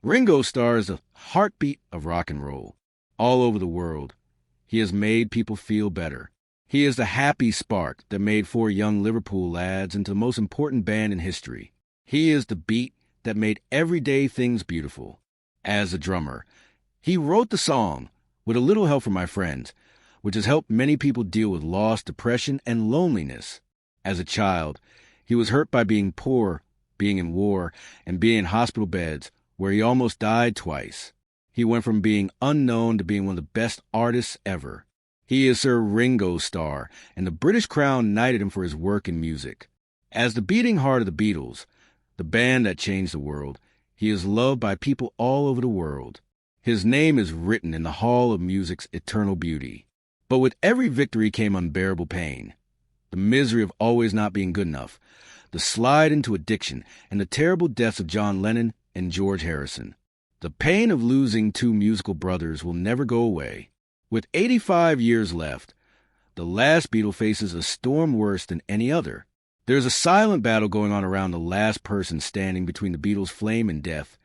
Ringo Starr is the heartbeat of rock and roll. All over the world, he has made people feel better. He is the happy spark that made four young Liverpool lads into the most important band in history. He is the beat that made everyday things beautiful. As a drummer, he wrote the song, with a little help from my friends, which has helped many people deal with loss, depression, and loneliness. As a child, he was hurt by being poor, being in war, and being in hospital beds, where he almost died twice. He went from being unknown to being one of the best artists ever. He is Sir Ringo Starr, and the British Crown knighted him for his work in music. As the beating heart of the Beatles, the band that changed the world, he is loved by people all over the world. His name is written in the Hall of Music's eternal beauty. But with every victory came unbearable pain. The misery of always not being good enough, the slide into addiction, and the terrible deaths of John Lennon and George Harrison. The pain of losing two musical brothers will never go away. With 85 years left, the last Beatle faces a storm worse than any other. There's a silent battle going on around the last person standing between the Beatles' flame and death,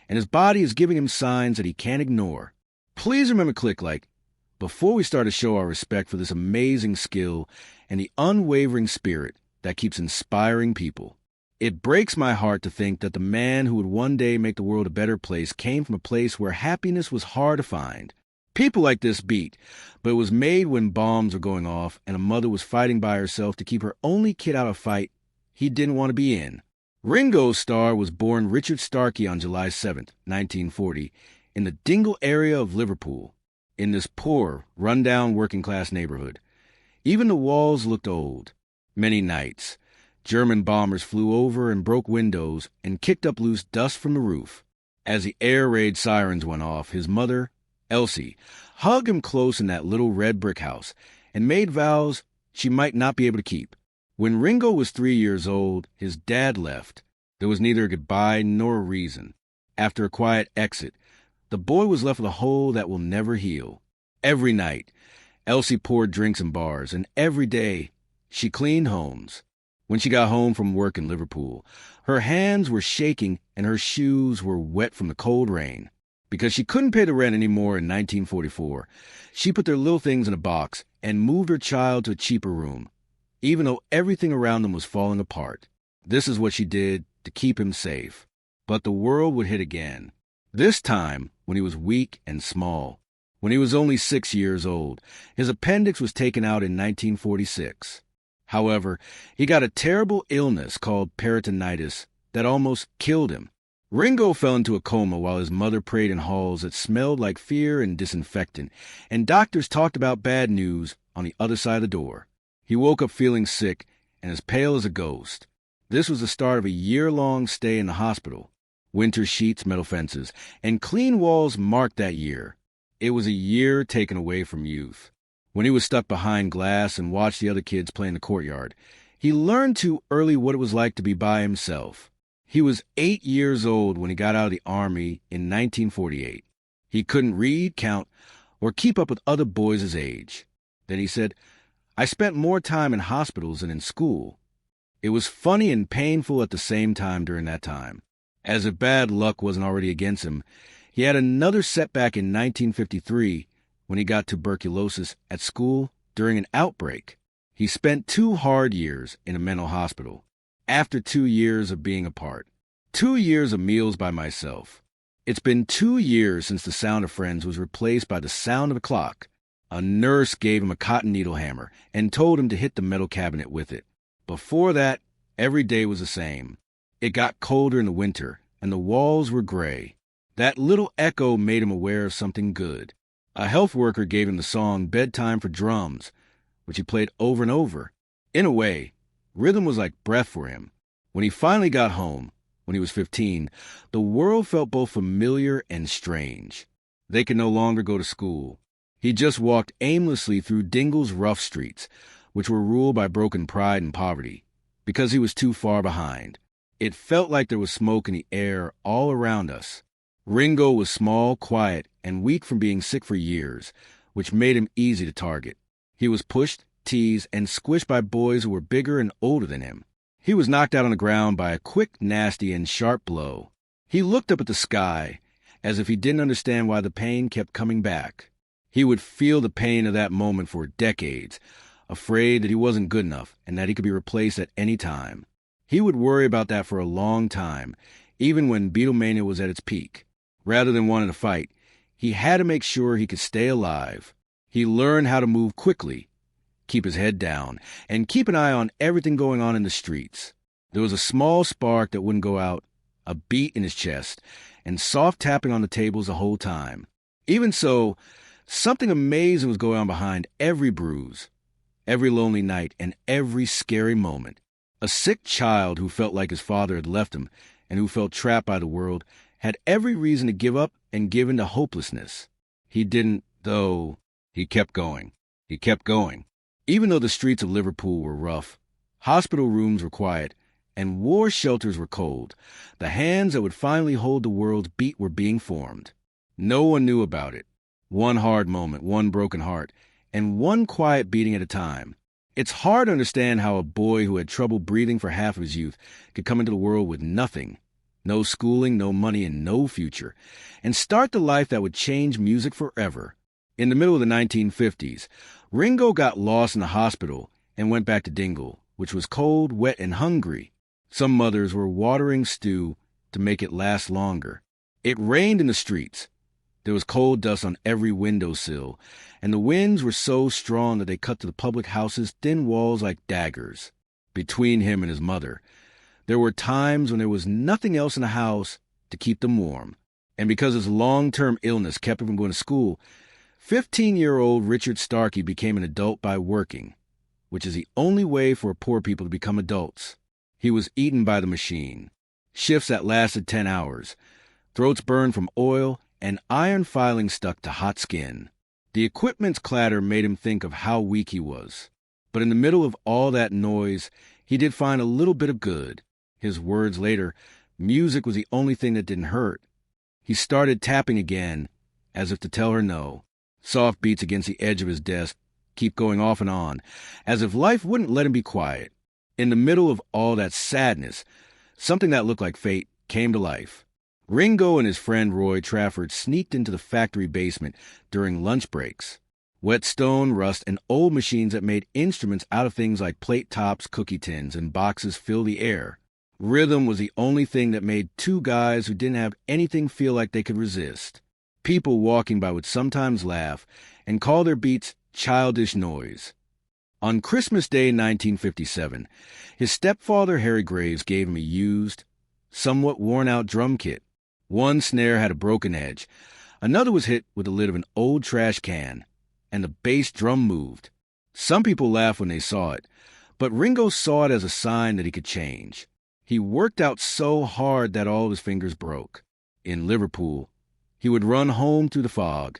and his body is giving him signs that he can't ignore. Please remember to click like before we start to show our respect for this amazing skill and the unwavering spirit that keeps inspiring people. It breaks my heart to think that the man who would one day make the world a better place came from a place where happiness was hard to find. People like this beat, but it was made when bombs were going off and a mother was fighting by herself to keep her only kid out of a fight he didn't want to be in. Ringo Starr was born Richard Starkey on July 7, 1940, in the Dingle area of Liverpool, in this poor, run-down working-class neighborhood. Even the walls looked old. Many nights, German bombers flew over and broke windows and kicked up loose dust from the roof. As the air raid sirens went off, his mother, Elsie, hugged him close in that little red brick house and made vows she might not be able to keep. When Ringo was 3 years old, his dad left. There was neither a goodbye nor a reason. After a quiet exit, the boy was left with a hole that will never heal. Every night, Elsie poured drinks in bars, and every day, she cleaned homes. When she got home from work in Liverpool, her hands were shaking and her shoes were wet from the cold rain. Because she couldn't pay the rent anymore in 1944, she put their little things in a box and moved her child to a cheaper room, even though everything around them was falling apart. This is what she did to keep him safe. But the world would hit again. This time, when he was weak and small. When he was only 6 years old, his appendix was taken out in 1946. However, he got a terrible illness called peritonitis that almost killed him. Ringo fell into a coma while his mother prayed in halls that smelled like fear and disinfectant, and doctors talked about bad news on the other side of the door. He woke up feeling sick and as pale as a ghost. This was the start of a year-long stay in the hospital. Winter sheets, metal fences, and clean walls marked that year. It was a year taken away from youth. When he was stuck behind glass and watched the other kids play in the courtyard, he learned too early what it was like to be by himself. He was 8 years old when he got out of the army in 1948. He couldn't read, count, or keep up with other boys his age. Then he said, "I spent more time in hospitals than in school." It was funny and painful at the same time during that time. As if bad luck wasn't already against him, he had another setback in 1953 when he got tuberculosis at school during an outbreak. He spent 2 hard years in a mental hospital. After 2 years of being apart, 2 years of meals by myself. It's been 2 years since the sound of friends was replaced by the sound of a clock. A nurse gave him a cotton needle hammer and told him to hit the metal cabinet with it. Before that, every day was the same. It got colder in the winter, and the walls were gray. That little echo made him aware of something good. A health worker gave him the song Bedtime for Drums, which he played over and over. In a way, rhythm was like breath for him. When he finally got home, when he was 15, the world felt both familiar and strange. They could no longer go to school. He just walked aimlessly through Dingle's rough streets, which were ruled by broken pride and poverty, because he was too far behind. It felt like there was smoke in the air all around us. Ringo was small, quiet, and weak from being sick for years, which made him easy to target. He was pushed, teased, and squished by boys who were bigger and older than him. He was knocked out on the ground by a quick, nasty, and sharp blow. He looked up at the sky as if he didn't understand why the pain kept coming back. He would feel the pain of that moment for decades, afraid that he wasn't good enough and that he could be replaced at any time. He would worry about that for a long time, even when Beatlemania was at its peak. Rather than wanting to fight, he had to make sure he could stay alive. He learned how to move quickly, keep his head down, and keep an eye on everything going on in the streets. There was a small spark that wouldn't go out, a beat in his chest, and soft tapping on the tables the whole time. Even so, something amazing was going on behind every bruise, every lonely night, and every scary moment. A sick child who felt like his father had left him and who felt trapped by the world had every reason to give up and give in to hopelessness. He didn't, though. He kept going. He kept going. Even though the streets of Liverpool were rough, hospital rooms were quiet, and war shelters were cold, the hands that would finally hold the world's beat were being formed. No one knew about it. One hard moment, one broken heart, and one quiet beating at a time. It's hard to understand how a boy who had trouble breathing for half of his youth could come into the world with nothing, no schooling, no money, and no future, and start the life that would change music forever. In the middle of the 1950s, Ringo got lost in the hospital and went back to Dingle, which was cold, wet, and hungry. Some mothers were watering stew to make it last longer. It rained in the streets. There was coal dust on every windowsill, and the winds were so strong that they cut to the public houses' thin walls like daggers. Between him and his mother, there were times when there was nothing else in the house to keep them warm. And because his long-term illness kept him from going to school, 15-year-old Richard Starkey became an adult by working, which is the only way for poor people to become adults. He was eaten by the machine. Shifts that lasted 10 hours. Throats burned from oil, and iron filings stuck to hot skin. The equipment's clatter made him think of how weak he was. But in the middle of all that noise, he did find a little bit of good. His words later, music was the only thing that didn't hurt. He started tapping again, as if to tell her no. Soft beats against the edge of his desk keep going off and on, as if life wouldn't let him be quiet. In the middle of all that sadness, something that looked like fate came to life. Ringo and his friend Roy Trafford sneaked into the factory basement during lunch breaks. Wet stone, rust, and old machines that made instruments out of things like plate tops, cookie tins, and boxes fill the air. Rhythm was the only thing that made two guys who didn't have anything feel like they could resist. People walking by would sometimes laugh and call their beats childish noise. On Christmas Day 1957, his stepfather Harry Graves gave him a used, somewhat worn-out drum kit. One snare had a broken edge, another was hit with the lid of an old trash can, and the bass drum moved. Some people laughed when they saw it, but Ringo saw it as a sign that he could change. He worked out so hard that all of his fingers broke. In Liverpool, he would run home through the fog,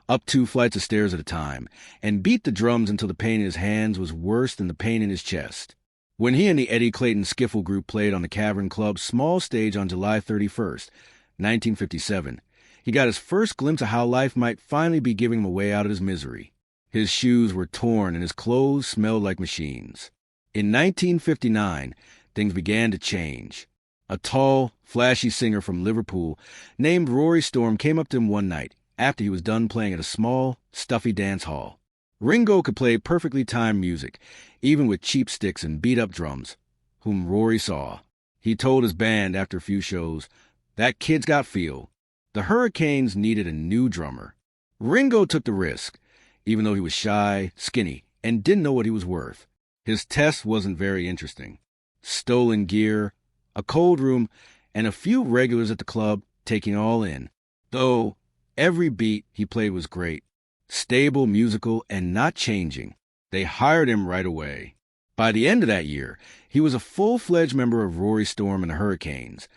up 2 flights of stairs at a time, and beat the drums until the pain in his hands was worse than the pain in his chest. When he and the Eddie Clayton Skiffle Group played on the Cavern Club's small stage on July 31st, 1957, he got his first glimpse of how life might finally be giving him a way out of his misery. His shoes were torn and his clothes smelled like machines. In 1959, things began to change. A tall, flashy singer from Liverpool named Rory Storm came up to him one night after he was done playing at a small, stuffy dance hall. Ringo could play perfectly timed music, even with cheap sticks and beat-up drums, whom Rory saw. He told his band after a few shows, "That kid's got feel." The Hurricanes needed a new drummer. Ringo took the risk, even though he was shy, skinny, and didn't know what he was worth. His test wasn't very interesting. Stolen gear, a cold room, and a few regulars at the club taking it all in. Though every beat he played was great, stable, musical, and not changing. They hired him right away. By the end of that year, he was a full-fledged member of Rory Storm and the Hurricanes,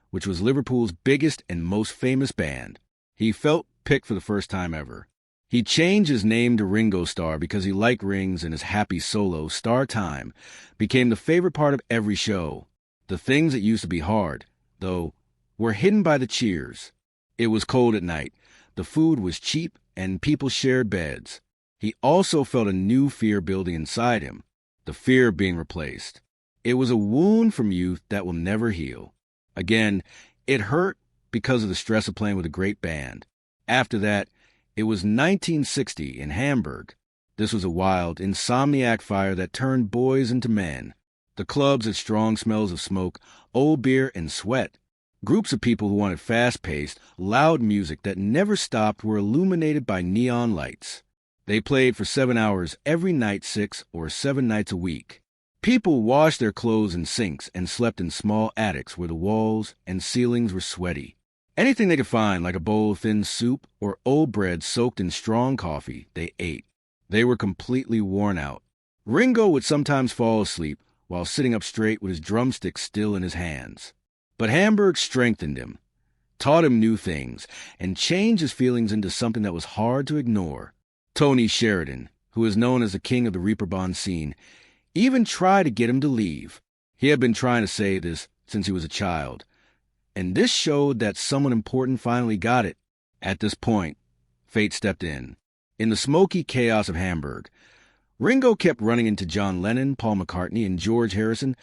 which was Liverpool's biggest and most famous band. He felt picked for the first time ever. He changed his name to Ringo Starr because he liked rings, and his happy solo, Star Time, became the favorite part of every show. The things that used to be hard, though, were hidden by the cheers. It was cold at night, the food was cheap, and people shared beds. He also felt a new fear building inside him, the fear of being replaced. It was a wound from youth that will never heal. Again, it hurt because of the stress of playing with a great band. After that, it was 1960 in Hamburg. This was a wild, insomniac fire that turned boys into men. The clubs had strong smells of smoke, old beer, and sweat. Groups of people who wanted fast-paced, loud music that never stopped were illuminated by neon lights. They played for 7 hours every night, 6 or 7 nights a week. People washed their clothes in sinks and slept in small attics where the walls and ceilings were sweaty. Anything they could find, like a bowl of thin soup or old bread soaked in strong coffee, they ate. They were completely worn out. Ringo would sometimes fall asleep while sitting up straight with his drumstick still in his hands. But Hamburg strengthened him, taught him new things, and changed his feelings into something that was hard to ignore. Tony Sheridan, who is known as the king of the Reeperbahn scene, even tried to get him to leave. He had been trying to say this since he was a child, and this showed that someone important finally got it. At this point, fate stepped in. In the smoky chaos of Hamburg, Ringo kept running into John Lennon, Paul McCartney, and George Harrison,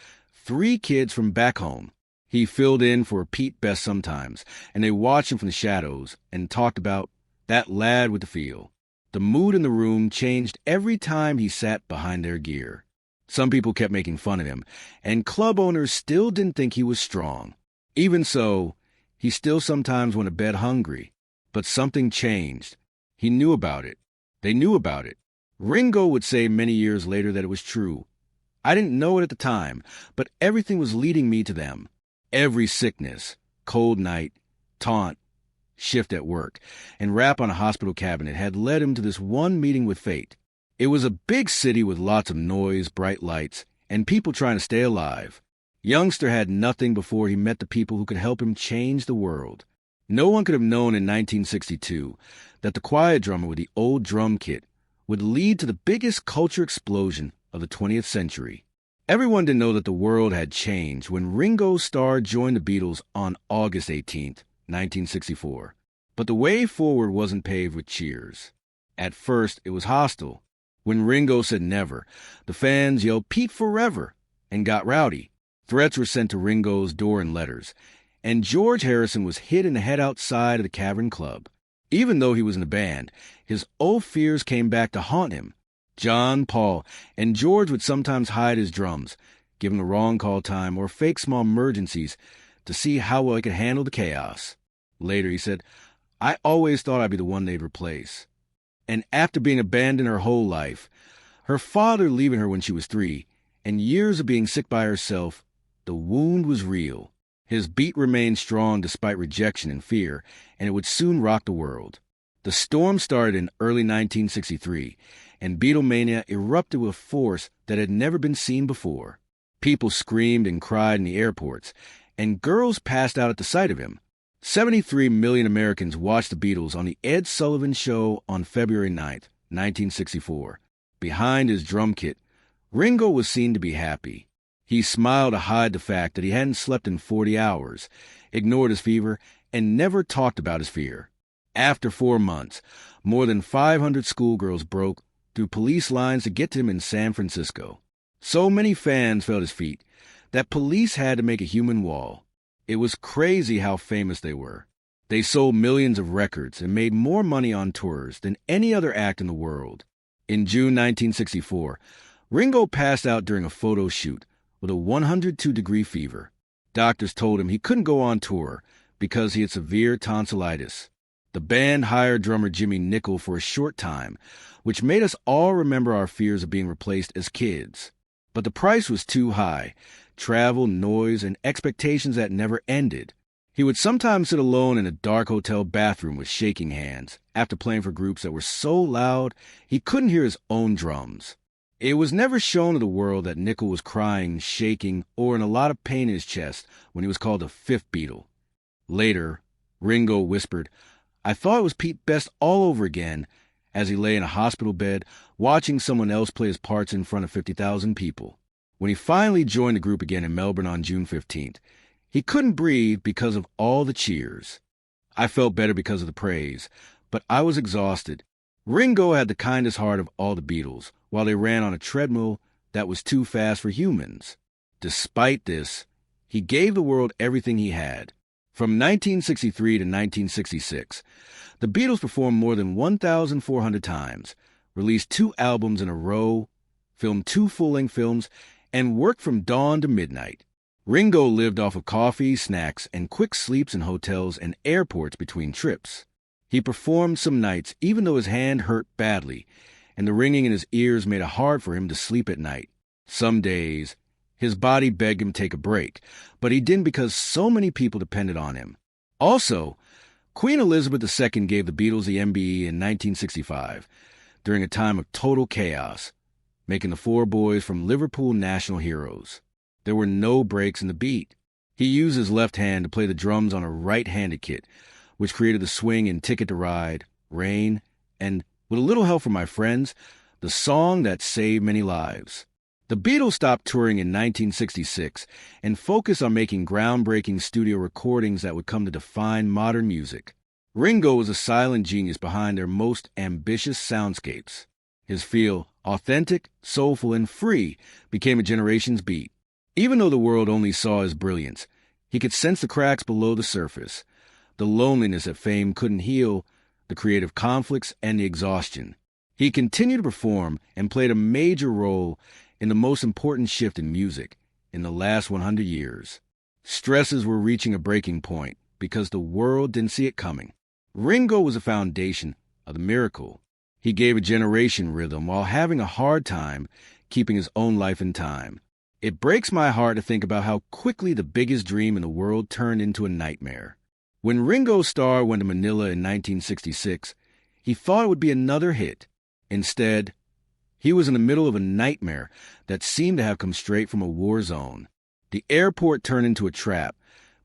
3 kids from back home. He filled in for Pete Best sometimes, and they watched him from the shadows and talked about that lad with the feel. The mood in the room changed every time he sat behind their gear. Some people kept making fun of him, and club owners still didn't think he was strong. Even so, he still sometimes went to bed hungry. But something changed. He knew about it. They knew about it. Ringo would say many years later that it was true. I didn't know it at the time, but everything was leading me to them. Every sickness, cold night, taunt, shift at work, and rap on a hospital cabinet had led him to this one meeting with fate. It was a big city with lots of noise, bright lights, and people trying to stay alive. Youngster had nothing before he met the people who could help him change the world. No one could have known in 1962 that the quiet drummer with the old drum kit would lead to the biggest culture explosion of the 20th century. Everyone didn't know that the world had changed when Ringo Starr joined the Beatles on August 18, 1964. But the way forward wasn't paved with cheers. At first, it was hostile. When Ringo said never, the fans yelled "Pete forever" and got rowdy. Threats were sent to Ringo's door in letters, and George Harrison was hit in the head outside of the Cavern Club. Even though he was in the band, his old fears came back to haunt him. John, Paul, and George would sometimes hide his drums, give him the wrong call time or fake small emergencies to see how well he could handle the chaos. Later, he said, "I always thought I'd be the one they'd replace." And after being abandoned her whole life, her father leaving her when she was 3, and years of being sick by herself, the wound was real. His beat remained strong despite rejection and fear, and it would soon rock the world. The storm started in early 1963, and Beatlemania erupted with force that had never been seen before. People screamed and cried in the airports, and girls passed out at the sight of him. 73 million Americans watched the Beatles on The Ed Sullivan Show on February 9, 1964. Behind his drum kit, Ringo was seen to be happy. He smiled to hide the fact that he hadn't slept in 40 hours, ignored his fever, and never talked about his fear. After 4 months, more than 500 schoolgirls broke through police lines to get to him in San Francisco. So many fans felt his feet that police had to make a human wall. It was crazy how famous they were. They sold millions of records and made more money on tours than any other act in the world. In June 1964, Ringo passed out during a photo shoot with a 102-degree fever. Doctors told him he couldn't go on tour because he had severe tonsillitis. The band hired drummer Jimmy Nicol for a short time, which made us all remember our fears of being replaced as kids. But the price was too high. Travel, noise, and expectations that never ended. He would sometimes sit alone in a dark hotel bathroom with shaking hands after playing for groups that were so loud he couldn't hear his own drums. It was never shown to the world that Nicol was crying, shaking, or in a lot of pain in his chest when he was called the fifth Beatle. Later, Ringo whispered, "I thought it was Pete Best all over again," as he lay in a hospital bed watching someone else play his parts in front of 50,000 people. When he finally joined the group again in Melbourne on June 15th, he couldn't breathe because of all the cheers. I felt better because of the praise, but I was exhausted. Ringo had the kindest heart of all the Beatles, while they ran on a treadmill that was too fast for humans. Despite this, he gave the world everything he had. From 1963 to 1966, the Beatles performed more than 1,400 times, released 2 albums in a row, filmed 2 full-length films, and worked from dawn to midnight. Ringo lived off of coffee, snacks, and quick sleeps in hotels and airports between trips. He performed some nights even though his hand hurt badly, and the ringing in his ears made it hard for him to sleep at night. Some days, his body begged him to take a break, but he didn't because so many people depended on him. Also, Queen Elizabeth II gave the Beatles the MBE in 1965, during a time of total chaos, making the 4 boys from Liverpool national heroes. There were no breaks in the beat. He used his left hand to play the drums on a right-handed kit, which created the swing in Ticket to Ride, Rain, and, with a little help from my friends, the song that saved many lives. The Beatles stopped touring in 1966 and focused on making groundbreaking studio recordings that would come to define modern music. Ringo was a silent genius behind their most ambitious soundscapes. His feel, authentic, soulful, and free, became a generation's beat. Even though the world only saw his brilliance, he could sense the cracks below the surface, the loneliness that fame couldn't heal, the creative conflicts, and the exhaustion. He continued to perform and played a major role in the most important shift in music in the last 100 years. Stresses were reaching a breaking point because the world didn't see it coming. Ringo was the foundation of the miracle. He gave a generation rhythm while having a hard time keeping his own life in time. It breaks my heart to think about how quickly the biggest dream in the world turned into a nightmare. When Ringo Starr went to Manila in 1966, he thought it would be another hit. Instead, he was in the middle of a nightmare that seemed to have come straight from a war zone. The airport turned into a trap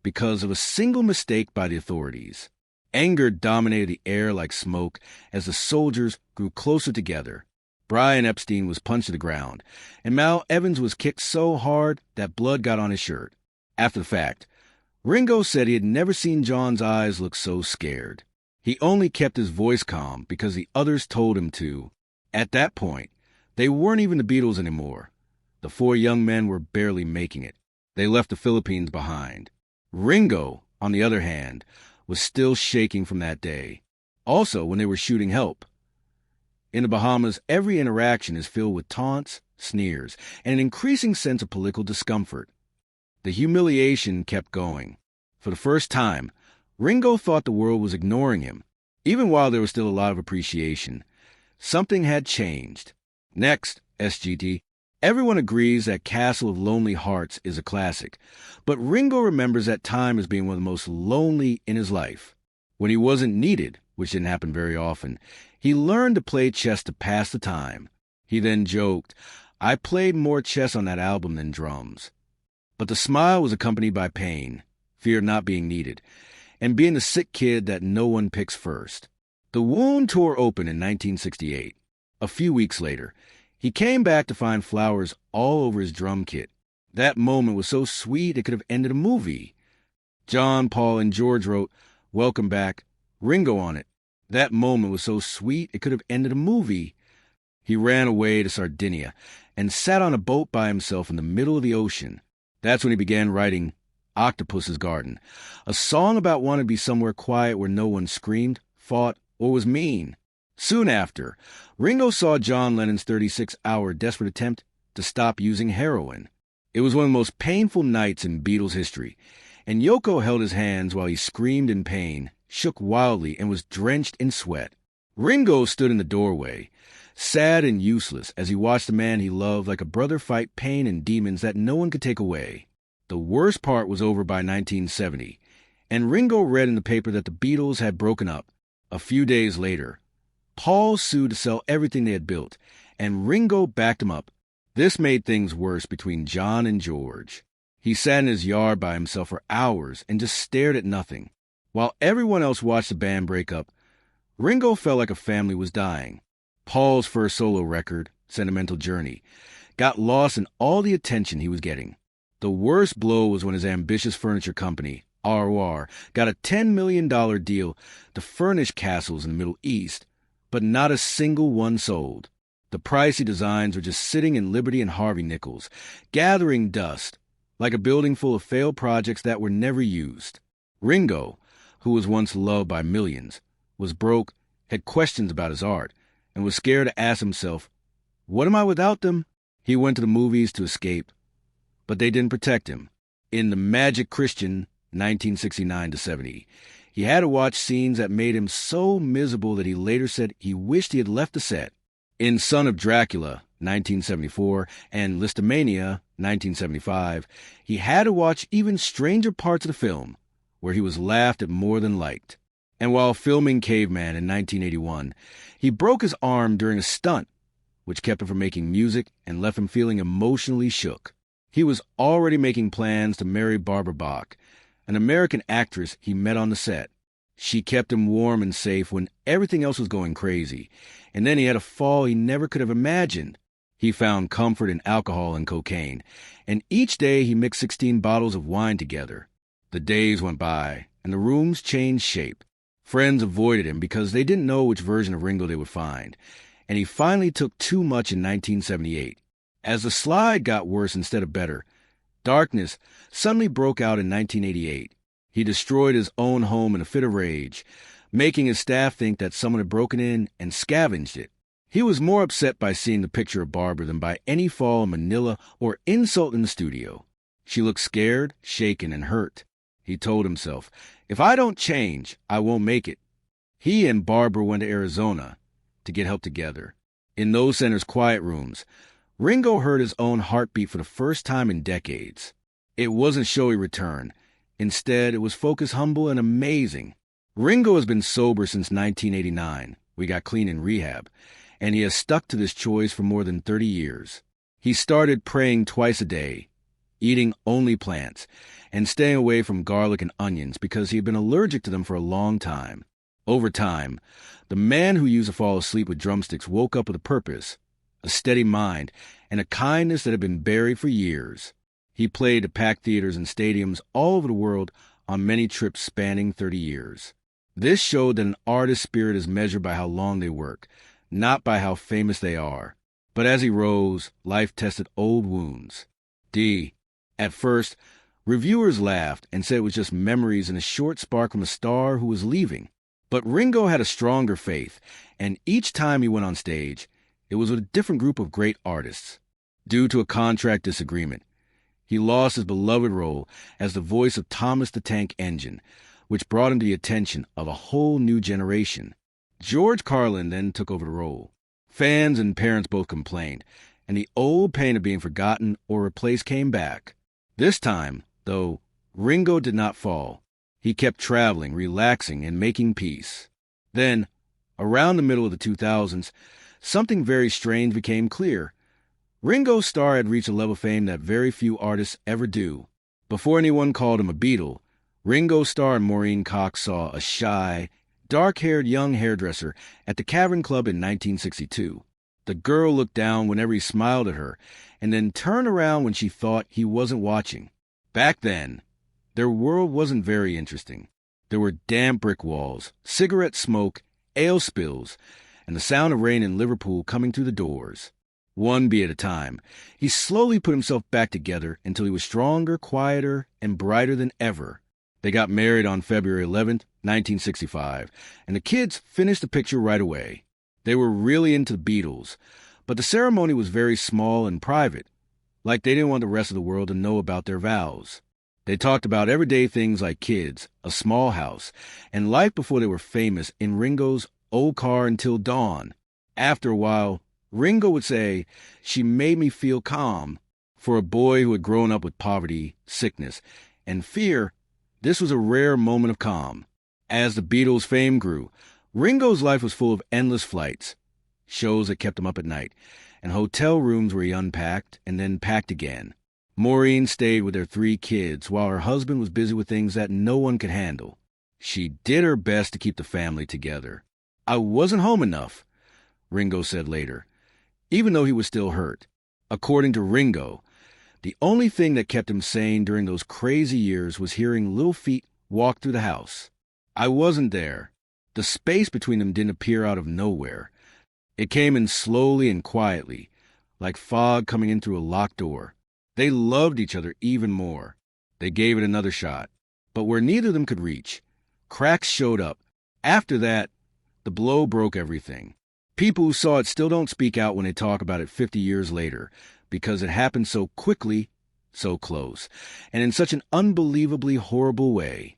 because of a single mistake by the authorities. Anger dominated the air like smoke as the soldiers grew closer together. Brian Epstein was punched to the ground, and Mal Evans was kicked so hard that blood got on his shirt. After the fact, Ringo said he had never seen John's eyes look so scared. He only kept his voice calm because the others told him to. At that point, they weren't even the Beatles anymore. The 4 young men were barely making it. They left the Philippines behind. Ringo, on the other hand, was still shaking from that day. Also, when they were shooting Help. In the Bahamas, every interaction is filled with taunts, sneers, and an increasing sense of political discomfort. The humiliation kept going. For the first time, Ringo thought the world was ignoring him. Even while there was still a lot of appreciation, something had changed. Next, SGT. Everyone agrees that Castle of Lonely Hearts is a classic, but Ringo remembers that time as being one of the most lonely in his life. When he wasn't needed, which didn't happen very often, he learned to play chess to pass the time. He then joked, "I played more chess on that album than drums." But the smile was accompanied by pain, fear of not being needed, and being the sick kid that no one picks first. The Wound tore open in 1968. A few weeks later, he came back to find flowers all over his drum kit. That moment was so sweet it could have ended a movie. John, Paul, and George wrote, "Welcome back, Ringo" on it. That moment was so sweet it could have ended a movie. He ran away to Sardinia and sat on a boat by himself in the middle of the ocean. That's when he began writing Octopus's Garden, a song about wanting to be somewhere quiet where no one screamed, fought, or was mean. Soon after, Ringo saw John Lennon's 36-hour desperate attempt to stop using heroin. It was one of the most painful nights in Beatles history, and Yoko held his hands while he screamed in pain, shook wildly, and was drenched in sweat. Ringo stood in the doorway, sad and useless, as he watched the man he loved like a brother fight pain and demons that no one could take away. The worst part was over by 1970, and Ringo read in the paper that the Beatles had broken up. A few days later, Paul sued to sell everything they had built, and Ringo backed him up. This made things worse between John and George. He sat in his yard by himself for hours and just stared at nothing. While everyone else watched the band break up, Ringo felt like a family was dying. Paul's first solo record, Sentimental Journey, got lost in all the attention he was getting. The worst blow was when his ambitious furniture company, ROR, got a $10 million deal to furnish castles in the Middle East, but not a single one sold. The pricey designs were just sitting in Liberty and Harvey Nichols, gathering dust, like a building full of failed projects that were never used. Ringo, who was once loved by millions, was broke, had questions about his art, and was scared to ask himself, "What am I without them?" He went to the movies to escape, but they didn't protect him. In The Magic Christian, 1969-70, he had to watch scenes that made him so miserable that he later said he wished he had left the set. In Son of Dracula, 1974, and Listomania, 1975, he had to watch even stranger parts of the film, where he was laughed at more than liked. And while filming Caveman in 1981, he broke his arm during a stunt, which kept him from making music and left him feeling emotionally shook. He was already making plans to marry Barbara Bach, an American actress he met on the set. She kept him warm and safe when everything else was going crazy, and then he had a fall he never could have imagined. He found comfort in alcohol and cocaine, and each day he mixed 16 bottles of wine together. The days went by, and the rooms changed shape. Friends avoided him because they didn't know which version of Ringo they would find, and he finally took too much in 1978. As the slide got worse instead of better, darkness suddenly broke out in 1988. He destroyed his own home in a fit of rage, making his staff think that someone had broken in and scavenged it. He was more upset by seeing the picture of Barbara than by any fall in Manila or insult in the studio. She looked scared, shaken, and hurt. He told himself, "If I don't change, I won't make it." He and Barbara went to Arizona to get help together. In those centers' quiet rooms, Ringo heard his own heartbeat for the first time in decades. It wasn't showy return. Instead, it was focused, humble, and amazing. Ringo has been sober since 1989. We got clean in rehab, and he has stuck to this choice for more than 30 years. He started praying twice a day, eating only plants, and staying away from garlic and onions because he had been allergic to them for a long time. Over time, the man who used to fall asleep with drumsticks woke up with a purpose, a steady mind, and a kindness that had been buried for years. He played to packed theaters and stadiums all over the world on many trips spanning 30 years. This showed that an artist's spirit is measured by how long they work, not by how famous they are. But as he rose, life tested old wounds. At first, reviewers laughed and said it was just memories and a short spark from a star who was leaving. But Ringo had a stronger faith, and each time he went on stage, it was with a different group of great artists. Due to a contract disagreement, he lost his beloved role as the voice of Thomas the Tank Engine, which brought him to the attention of a whole new generation. George Carlin then took over the role. Fans and parents both complained, and the old pain of being forgotten or replaced came back. This time, though, Ringo did not fall. He kept traveling, relaxing, and making peace. Then, around the middle of the 2000s, something very strange became clear. Ringo Starr had reached a level of fame that very few artists ever do. Before anyone called him a Beatle, Ringo Starr and Maureen Cox saw a shy, dark-haired young hairdresser at the Cavern Club in 1962. The girl looked down whenever he smiled at her, and then turned around when she thought he wasn't watching. Back then, their world wasn't very interesting. There were damp brick walls, cigarette smoke, ale spills, and the sound of rain in Liverpool coming through the doors. One bee at a time, he slowly put himself back together until he was stronger, quieter, and brighter than ever. They got married on February 11th, 1965, and the kids finished the picture right away. They were really into the Beatles, but the ceremony was very small and private, like they didn't want the rest of the world to know about their vows. They talked about everyday things like kids, a small house, and life before they were famous in Ringo's old car until dawn. After a while, Ringo would say, "She made me feel calm." For a boy who had grown up with poverty, sickness, and fear, this was a rare moment of calm. As the Beatles' fame grew, Ringo's life was full of endless flights, shows that kept him up at night, and hotel rooms where he unpacked and then packed again. Maureen stayed with their 3 kids while her husband was busy with things that no one could handle. She did her best to keep the family together. "I wasn't home enough," Ringo said later, even though he was still hurt. According to Ringo, the only thing that kept him sane during those crazy years was hearing little feet walk through the house. "I wasn't there." The space between them didn't appear out of nowhere. It came in slowly and quietly, like fog coming in through a locked door. They loved each other even more. They gave it another shot. But where neither of them could reach, cracks showed up. After that, the blow broke everything. People who saw it still don't speak out when they talk about it 50 years later, because it happened so quickly, so close, and in such an unbelievably horrible way.